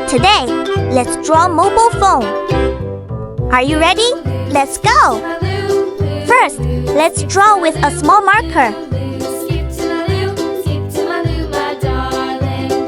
Today, let's draw a mobile phone. Are you ready? Let's go! First, let's draw with a small marker.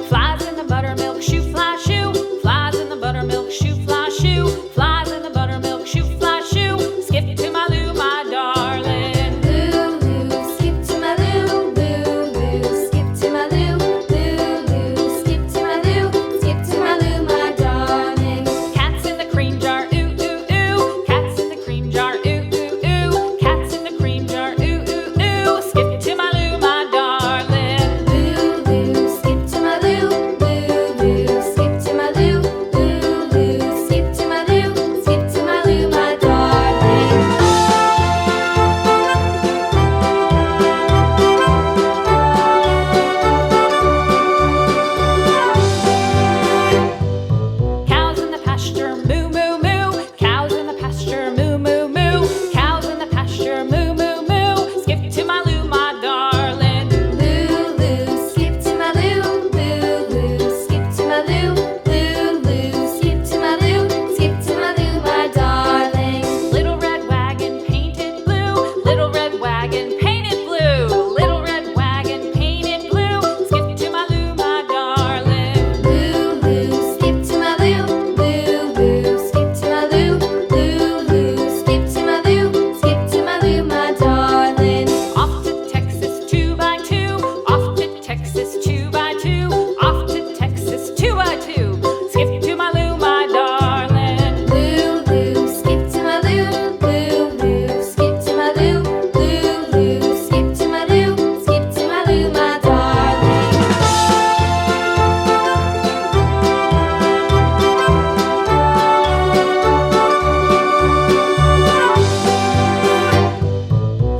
Flies in the buttermilk shoe, fly shoe. Flies in the buttermilk shoe, fly shoe. Flies in the buttermilk shoe, fly shoe. Skip to my Lou, my darling. Lou, Lou, skip to my Lou. Lou, Lou, skip to my Lou. Lou, Lou, skip to my Lou. Skip to my Lou, my darling. Cats in the cream jar, ooh, ooh, ooh. Cats in the cream jar, ooh, ooh, ooh. Cats in the cream jar, ooh, ooh, ooh. Skip to my Lou, my darling. Lou, Lou, skip to my Lou. Lou, Lou, skip to my Lou. Lou, Lou, skip to my Lou. Skip to my Lou, my darling. Cows in the pasture, moo, moo, moo. Cows in the pasture, moo, moo, moo. Cows in the pasture, moo, moo, moo. Skip to my Lou, my darling. Lou, Lou, skip to my Lou. Lou, Lou, skip to my Lou. Lou, Lou, skip to my Lou. Skip to my Lou, my darling. Little red wagon painted blue. Little red wagon painted blue. Little red wagon painted blue. Skip to my Lou, my darling. Lou, Lou, skip to my Lou. Lou, Lou, skip to my Lou. Lou, Lou, skip to my Lou. Skip to my Lou, my darling. Off to Texas 2x2. Off to Texas 2x2. Off to Texas 2x2. Skip to my Lou, my darling. Lou, Lou, skip to my Lou. Lou, Lou, skip to my Lou. Lou, Lou, skip to my Lou. Skip to my Lou, my darling.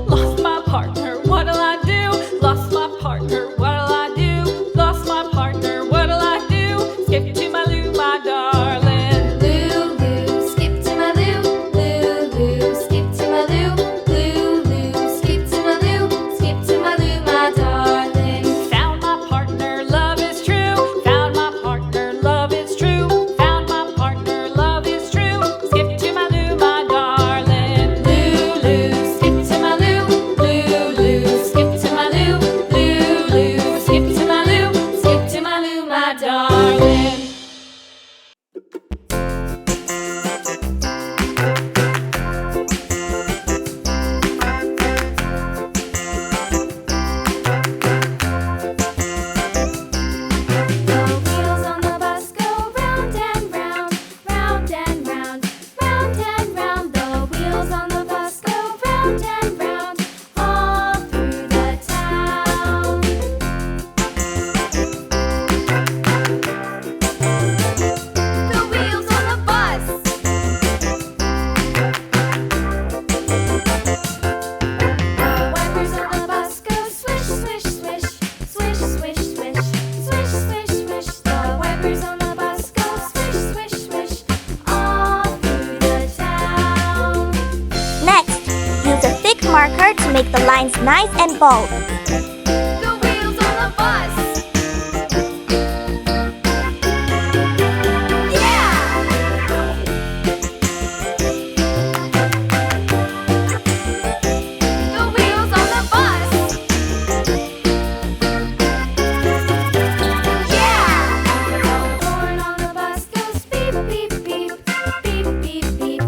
Lost my partner, what'll I do? Lost my partner, what'll I do? Lost my partner, what'll I do? Skip to my Lou, my darling. Lou, Lou, skip to my Lou. Lou, Lou, skip to my Lou. Lou, Lou, skip to my Lou. Skip to my Lou, my darling. Found my partner, love is true. Found my partner, love is true. Found my partner, love is true. Skip to my Lou, my darling. Lou, Lou, skip to my Lou. Lou, Lou, skip to my Lou. Lou, Lou, skip to my Lou. Skip to my Lou, my darling. The wheels on the bus go round and round, round and round, round and round. The wheels on the bus go round and round, all through the town. The wheels on the bus. The wipers on the bus go swish, swish, swish, swish, swish, swish, swish, swish, swish. The wipers on the bus go swish, swish, swish, all through the town. Next, use a thick marker to make the lines nice and bold. The wheels on the bus. Yeah! The wheels on the bus. Yeah! The horn on the bus goes beep, beep, beep, beep, beep, beep,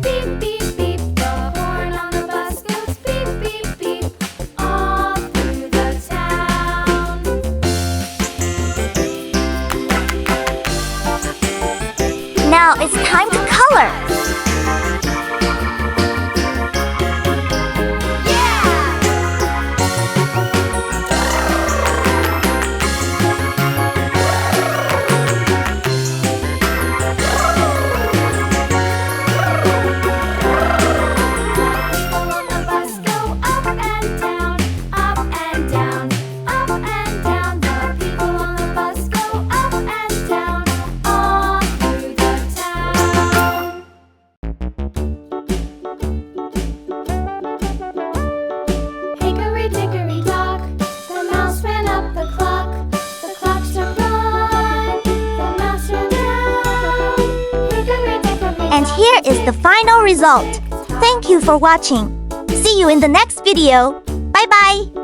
beep, beep, beep. The horn on the bus goes beep, beep, beep, all through the town. Now it's time to color. People on the bus go up and down, up and down, up and down. The people on the bus go up and down, all through the town. And here is the final result. Thank you for watching. See you in the next video. Bye bye.